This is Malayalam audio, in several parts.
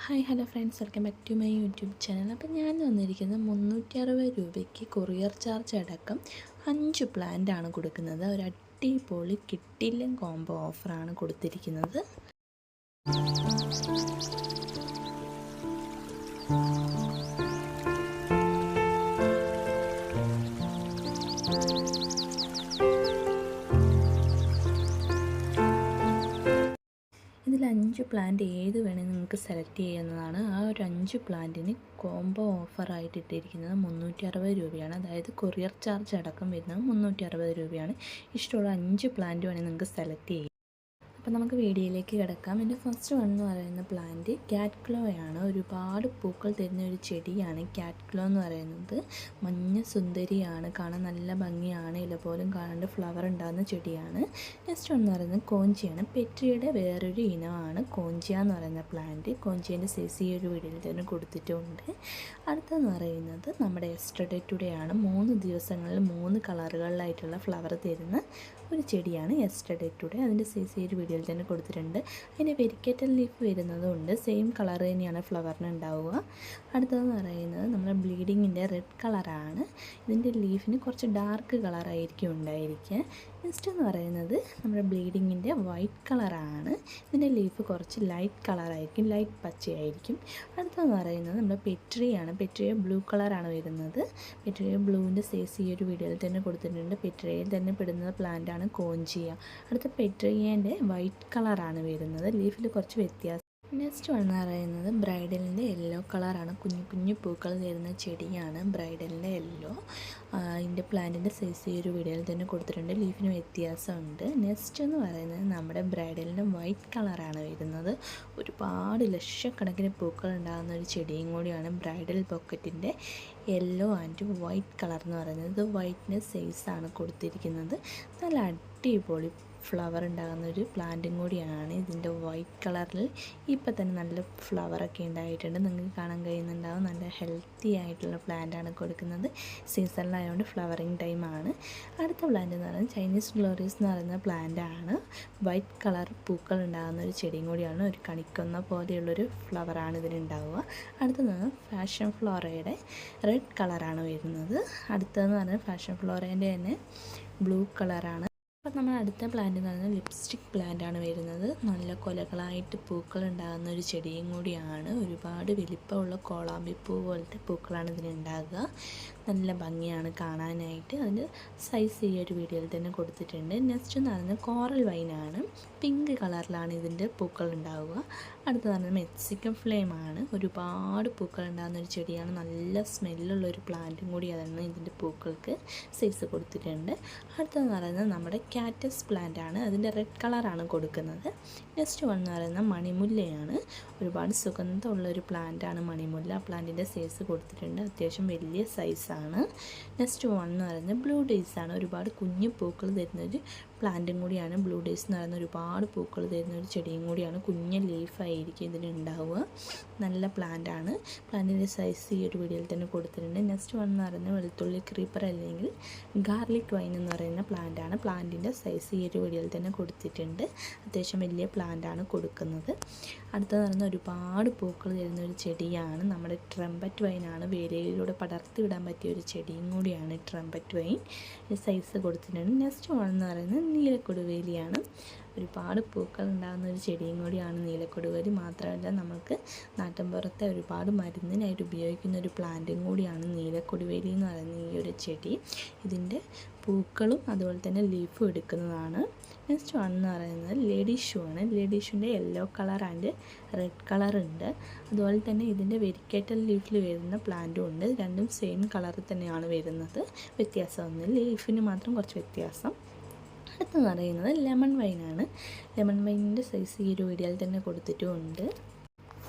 Hi hello friends, welcome back to my YouTube channel. അപ്പം ഞാൻ വന്നിരിക്കുന്നത് 360 രൂപയ്ക്ക് കൊറിയർ ചാർജ് അടക്കം 5 പ്ലാന്റാണ് കൊടുക്കുന്നത്. ഒരു അടിപൊളി കിട്ടില്ലൻ കോംബോ ഓഫറാണ് കൊടുത്തിരിക്കുന്നത്. ഇതിൽ 5 പ്ലാന്റ് ഏത് വേണമെങ്കിൽ നിങ്ങൾക്ക് സെലക്ട് ചെയ്യുന്നതാണ്. ആ ഒരു 5 പ്ലാന്റിന് കോംബോ ഓഫറായിട്ട് ഇട്ടിരിക്കുന്നത് 360 രൂപയാണ്. അതായത് കൊറിയർ ചാർജ് അടക്കം വരുന്നത് 360 രൂപയാണ്. ഇഷ്ടമുള്ള 5 പ്ലാന്റ് വേണമെങ്കിൽ നിങ്ങൾക്ക് സെലക്ട് ചെയ്യാം. അപ്പോൾ നമുക്ക് വീഡിയോയിലേക്ക് കിടക്കാം. എൻ്റെ ഫസ്റ്റ് വൺ എന്ന് പറയുന്ന പ്ലാന്റ് ക്യാറ്റ് ക്ലോയാണ്. ഒരുപാട് പൂക്കൾ തരുന്ന ഒരു ചെടിയാണ് ക്യാറ്റ് ക്ലോ എന്ന് പറയുന്നത്. മഞ്ഞ സുന്ദരിയാണ്, കാണാൻ നല്ല ഭംഗിയാണ്, ഇല പോലും കാണാണ്ട് ഫ്ലവർ ഉണ്ടാകുന്ന ചെടിയാണ്. നെക്സ്റ്റ് വൺ എന്ന് പറയുന്നത് കോഞ്ചിയാണ്. പെട്രിയുടെ വേറൊരു ഇനമാണ് കോഞ്ചിയ എന്ന് പറയുന്ന പ്ലാന്റ്. കോഞ്ചിയൻ്റെ സൈസ് ഈ ഒരു വീഡിയോയിൽ തന്നെ കൊടുത്തിട്ടുണ്ട്. അടുത്തെന്ന് പറയുന്നത് നമ്മുടെ യെസ്റ്റർഡേ ടുഡേ ആണ്. 3 ദിവസങ്ങളിൽ 3 കളറുകളിലായിട്ടുള്ള ഫ്ലവർ തരുന്ന ഒരു ചെടിയാണ് യെസ്റ്റർഡേ ടുഡേ. അതിൻ്റെ സൈസ് ഈ ഒരു വീഡിയോയിൽ തന്നെ കൊടുത്തിട്ടുണ്ട്. അതിൻ്റെ വെരിക്കേറ്റൽ ലീഫ് വരുന്നതുകൊണ്ട് സെയിം കളർ തന്നെയാണ് ഫ്ലവറിന് ഉണ്ടാവുക. അടുത്തതെന്ന് പറയുന്നത് നമ്മുടെ ബ്ലീഡിങ്ങിൻ്റെ റെഡ് കളറാണ്. ഇതിൻ്റെ ലീഫിന് കുറച്ച് ഡാർക്ക് കളറായിരിക്കും ഉണ്ടായിരിക്കുക. നെക്സ്റ്റ് എന്ന് പറയുന്നത് നമ്മുടെ ബ്ലീഡിങ്ങിൻ്റെ വൈറ്റ് കളറാണ്. ഇതിൻ്റെ ലീഫ് കുറച്ച് ലൈറ്റ് കളറായിരിക്കും, ലൈറ്റ് പച്ചയായിരിക്കും. അടുത്തതെന്ന് പറയുന്നത് നമ്മുടെ പെട്രിയാണ്. പെട്രിയ ബ്ലൂ കളറാണ് വരുന്നത്. പെട്രിയ ബ്ലൂവിൻ്റെ സൈസ് ഈ ഒരു വീഡിയോയിൽ തന്നെ കൊടുത്തിട്ടുണ്ട്. പെട്രിയയിൽ തന്നെ പെടുന്ന പ്ലാന്റാണ് കോഞ്ചിയ. അടുത്ത പെട്രിയേൻ്റെ വൈറ്റ് കളറാണ് വരുന്നത്. ലീഫിൽ കുറച്ച് വ്യത്യാസം. നെക്സ്റ്റ് വന്ന് പറയുന്നത് ബ്രൈഡലിൻ്റെ യെല്ലോ കളറാണ്. കുഞ്ഞു കുഞ്ഞു പൂക്കൾ തരുന്ന ചെടിയാണ് ബ്രൈഡലിൻ്റെ യെല്ലോ. ഇതിൻ്റെ പ്ലാന്റിൻ്റെ സൈസ് ഈ ഒരു വീഡിയോയിൽ തന്നെ കൊടുത്തിട്ടുണ്ട്. ലീഫിന് വ്യത്യാസമുണ്ട്. നെക്സ്റ്റ് എന്ന് പറയുന്നത് നമ്മുടെ ബ്രൈഡലിൻ്റെ വൈറ്റ് കളറാണ് വരുന്നത്. ഒരുപാട് ലക്ഷക്കണക്കിന് പൂക്കൾ ഉണ്ടാകുന്ന ഒരു ചെടിയും കൂടിയാണ് ബ്രൈഡൽ പോക്കറ്റിൻ്റെ യെല്ലോ ആൻഡ് വൈറ്റ് കളർ എന്ന് പറയുന്നത്. ഇത് വൈറ്റിൻ്റെ സൈസാണ് കൊടുത്തിരിക്കുന്നത്. നല്ല അടിപൊളി ഫ്ലവർ ഉണ്ടാകുന്ന ഒരു പ്ലാന്റും കൂടിയാണ്. ഇതിൻ്റെ വൈറ്റ് കളറിൽ ഇപ്പം തന്നെ നല്ല ഫ്ലവറൊക്കെ ഉണ്ടായിട്ടുണ്ട്. നിങ്ങൾക്ക് കാണാൻ കഴിയുന്നുണ്ടാവും. നല്ല ഹെൽത്തി ആയിട്ടുള്ള പ്ലാന്റാണ് കൊടുക്കുന്നത്. സീസണിലായതുകൊണ്ട് ഫ്ലവറിങ് ടൈമാണ്. അടുത്ത പ്ലാന്റ് എന്ന് പറയുന്നത് ചൈനീസ് ഗ്ലോറീസ് എന്ന് പറയുന്ന പ്ലാന്റാണ്. വൈറ്റ് കളർ പൂക്കൾ ഉണ്ടാകുന്ന ഒരു ചെടിയും കൂടിയാണ്. ഒരു കണിക്കൊന്ന പോലെയുള്ളൊരു ഫ്ലവറാണ് ഇതിനുണ്ടാവുക. അടുത്തത് ഫാഷൻ ഫ്ലോറയുടെ റെഡ് കളറാണ് വരുന്നത്. അടുത്തതെന്ന് പറഞ്ഞാൽ ഫാഷൻ ഫ്ലോറേൻ്റെ തന്നെ ബ്ലൂ കളറാണ്. അപ്പോൾ നമ്മൾ അടുത്ത പ്ലാന്റ് എന്ന് പറയുന്നത് ലിപ്സ്റ്റിക് പ്ലാന്റാണ് വരുന്നത്. നല്ല കൊലകളായിട്ട് പൂക്കൾ ഉണ്ടാകുന്ന ഒരു ചെടിയും കൂടിയാണ്. ഒരുപാട് വലിപ്പമുള്ള കോളാമ്പിപ്പൂ പോലത്തെ പൂക്കളാണ് ഇതിനുണ്ടാകുക. നല്ല ഭംഗിയാണ് കാണാനായിട്ട്. അതിൻ്റെ സൈസ് ഈ ഒരു വീഡിയോയിൽ തന്നെ കൊടുത്തിട്ടുണ്ട്. നെക്സ്റ്റ് എന്ന് പറയുന്നത് കോറൽ വൈനാണ്. പിങ്ക് കളറിലാണ് ഇതിൻ്റെ പൂക്കൾ ഉണ്ടാവുക. അടുത്ത് പറയുന്നത് മെക്സിക്കൻ ഫ്ലെയിമാണ്. ഒരുപാട് പൂക്കൾ ഉണ്ടാകുന്ന ഒരു ചെടിയാണ്. നല്ല സ്മെല്ലുള്ളൊരു പ്ലാന്റും കൂടി അതാണ്. ഇതിൻ്റെ പൂക്കൾക്ക് സൈസ് കൊടുത്തിട്ടുണ്ട്. അടുത്തെന്ന് പറയുന്നത് നമ്മുടെ കാറ്റസ് പ്ലാന്റാണ്. അതിൻ്റെ റെഡ് കളറാണ് കൊടുക്കുന്നത്. നെക്സ്റ്റ് വൺ എന്ന് പറയുന്നത് മണിമുല്ലയാണ്. ഒരുപാട് സുഗന്ധമുള്ളൊരു പ്ലാന്റാണ് മണിമുല്ല. ആ പ്ലാന്റിൻ്റെ സൈസ് കൊടുത്തിട്ടുണ്ട്. അത്യാവശ്യം വലിയ സൈസാണ്. നെക്സ്റ്റ് വൺ എന്ന് പറയുന്നത് ബ്ലൂ ഡേയ്സ് ആണ്. ഒരുപാട് കുഞ്ഞു പൂക്കൾ തരുന്നൊരു പ്ലാന്റും കൂടിയാണ്. ബ്ലൂ ഡേയ്സ് എന്ന് പറയുന്ന ഒരുപാട് പൂക്കൾ തരുന്ന ഒരു ചെടിയും കൂടിയാണ്. കുഞ്ഞ് ലീഫായിരിക്കും ഇതിനുണ്ടാവുക. നല്ല പ്ലാന്റാണ്. പ്ലാന്റിൻ്റെ സൈസ് ഈ ഒരു വീഡിയോയിൽ തന്നെ കൊടുത്തിട്ടുണ്ട്. നെക്സ്റ്റ് വൺ എന്ന് പറയുന്നത് വെളുത്തുള്ളി ക്രീപ്പർ അല്ലെങ്കിൽ ഗാർലിക് വൈൻ എന്ന് പറയുന്ന പ്ലാന്റാണ്. പ്ലാന്റിൻ്റെ സൈസ് ഈ ഒരു വീഡിയോയിൽ തന്നെ കൊടുത്തിട്ടുണ്ട്. അത്യാവശ്യം വലിയ പ്ലാന്റാണ് കൊടുക്കുന്നത്. അടുത്തത് പറയുന്നത് ഒരുപാട് പൂക്കൾ തരുന്ന ഒരു ചെടിയാണ്. നമ്മുടെ ട്രംപറ്റ് വൈനാണ്. വേലിയിലൂടെ പടർത്തി വിടാൻ പറ്റിയ ഒരു ചെടിയും കൂടിയാണ് ട്രംപറ്റ് വൈൻ. സൈസ് കൊടുത്തിട്ടുണ്ട്. നെക്സ്റ്റ് വൺ എന്ന് പറയുന്നത് നീലക്കൊടുവേലിയാണ്. ഒരുപാട് പൂക്കൾ ഉണ്ടാകുന്ന ഒരു ചെടിയും കൂടിയാണ് നീലക്കൊടുവേലി. മാത്രമല്ല നമുക്ക് നാട്ടിൻപുറത്തെ ഒരുപാട് മരുന്നിനായിട്ട് ഉപയോഗിക്കുന്ന ഒരു പ്ലാന്റും കൂടിയാണ് നീലക്കൊടുവേലി എന്ന് പറയുന്ന ഈ ഒരു ചെടി. ഇതിൻ്റെ പൂക്കളും അതുപോലെ തന്നെ ലീഫും എടുക്കുന്നതാണ്. നെക്സ്റ്റ് വൺ എന്ന് പറയുന്നത് ലേഡി ഷൂ ആണ്. ലേഡി ഷൂവിൻ്റെ yellow colour and red colour ഉണ്ട്. അതുപോലെ തന്നെ ഇതിൻ്റെ വെരിക്കേറ്റൽ ലീഫിൽ വരുന്ന പ്ലാന്റും ഉണ്ട്. രണ്ടും സെയിം കളറിൽ തന്നെയാണ് വരുന്നത്. വ്യത്യാസമൊന്നുമില്ല, ലീഫിന് മാത്രം കുറച്ച് വ്യത്യാസം. അടുത്തെന്ന് പറയുന്നത് ലെമൺ വൈനാണ്. ലെമൺ വൈനിൻ്റെ സൈസ് ഈ ഒരു വീഡിയോയിൽ തന്നെ കൊടുത്തിട്ടുമുണ്ട്.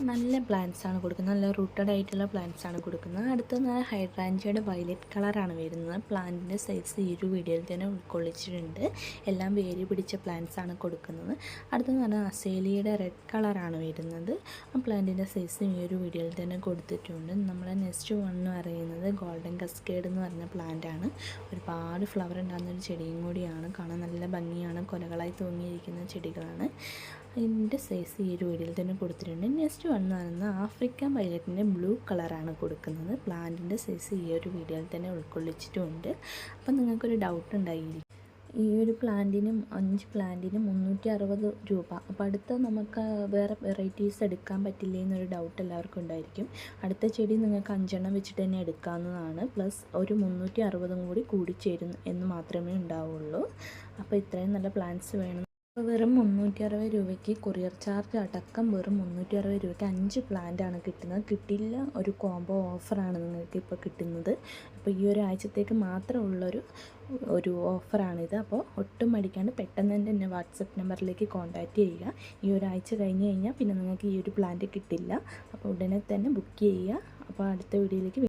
നല്ല പ്ലാന്റ്സാണ് കൊടുക്കുന്നത്. നല്ല റൂട്ടഡ് ആയിട്ടുള്ള പ്ലാന്റ്സാണ് കൊടുക്കുന്നത്. അടുത്തത് ഹൈഡ്രാഞ്ചിയുടെ വയലറ്റ് കളറാണ് വരുന്നത്. പ്ലാന്റിൻ്റെ സൈസ് ഈ ഒരു വീഡിയോയിൽ തന്നെ ഉൾക്കൊള്ളിച്ചിട്ടുണ്ട്. എല്ലാം വേര് പിടിച്ച പ്ലാന്റ്സാണ് കൊടുക്കുന്നത്. അടുത്തെന്ന് പറഞ്ഞാൽ അസേലിയുടെ റെഡ് കളറാണ് വരുന്നത്. ആ പ്ലാന്റിൻ്റെ സൈസ് ഈ ഒരു വീഡിയോയിൽ തന്നെ കൊടുത്തിട്ടുണ്ട്. നമ്മളെ നെക്സ്റ്റ് വൺ എന്ന് പറയുന്നത് ഗോൾഡൻ കസ്കേഡ് എന്ന് പറഞ്ഞ പ്ലാന്റാണ്. ഒരുപാട് ഫ്ലവർ ഉണ്ടാകുന്ന ഒരു ചെടിയും കൂടിയാണ്. കാണാൻ നല്ല ഭംഗിയാണ്. കൊലകളായി തൂങ്ങിയിരിക്കുന്ന ചെടികളാണ്. അതിൻ്റെ സൈസ് ഈ ഒരു വീഡിയോയിൽ തന്നെ കൊടുത്തിട്ടുണ്ട്. നെക്സ്റ്റ് വന്ന് ആഫ്രിക്കൻ വയലറ്റിൻ്റെ ബ്ലൂ കളറാണ് കൊടുക്കുന്നത്. പ്ലാന്റിൻ്റെ സൈസ് ഈ ഒരു വീഡിയോയിൽ തന്നെ ഉൾക്കൊള്ളിച്ചിട്ടുമുണ്ട്. അപ്പം നിങ്ങൾക്കൊരു ഡൗട്ട് ഉണ്ടായിരിക്കും, ഈ ഒരു പ്ലാന്റിനും 5 പ്ലാന്റിനും 360 രൂപ, അപ്പോൾ അടുത്ത നമുക്ക് വേറെ വെറൈറ്റീസ് എടുക്കാൻ പറ്റില്ലേ എന്നൊരു ഡൗട്ട് എല്ലാവർക്കും ഉണ്ടായിരിക്കും. അടുത്ത ചെടി നിങ്ങൾക്ക് 5 വെച്ചിട്ട് തന്നെ എടുക്കാവുന്നതാണ്. പ്ലസ് ഒരു 360 കൂടി കൂടിച്ചേരും എന്ന് മാത്രമേ ഉണ്ടാവുള്ളൂ. അപ്പോൾ ഇത്രയും നല്ല പ്ലാന്റ്സ് വേണം. അപ്പോൾ വെറും 360 രൂപയ്ക്ക് കൊറിയർ ചാർജ് അടക്കം വെറും 360 രൂപയ്ക്ക് 5 പ്ലാന്റാണ് കിട്ടുന്നത്. കിട്ടില്ല, ഒരു കോംബോ ഓഫറാണ് നിങ്ങൾക്ക് ഇപ്പോൾ കിട്ടുന്നത്. അപ്പോൾ ഈ ഒരു ആഴ്ചത്തേക്ക് മാത്രമുള്ളൊരു ഓഫറാണിത്. അപ്പോൾ ഒട്ടും മടിക്കാണ്ട് പെട്ടെന്ന് തന്നെ എന്നെ വാട്സപ്പ് നമ്പറിലേക്ക് കോൺടാക്റ്റ് ചെയ്യുക. ഈ ഒരാഴ്ച കഴിഞ്ഞ് കഴിഞ്ഞാൽ പിന്നെ നിങ്ങൾക്ക് ഈ ഒരു പ്ലാന്റ് കിട്ടില്ല. അപ്പോൾ ഉടനെ തന്നെ ബുക്ക് ചെയ്യുക. അപ്പോൾ അടുത്ത വീഡിയോയിലേക്ക്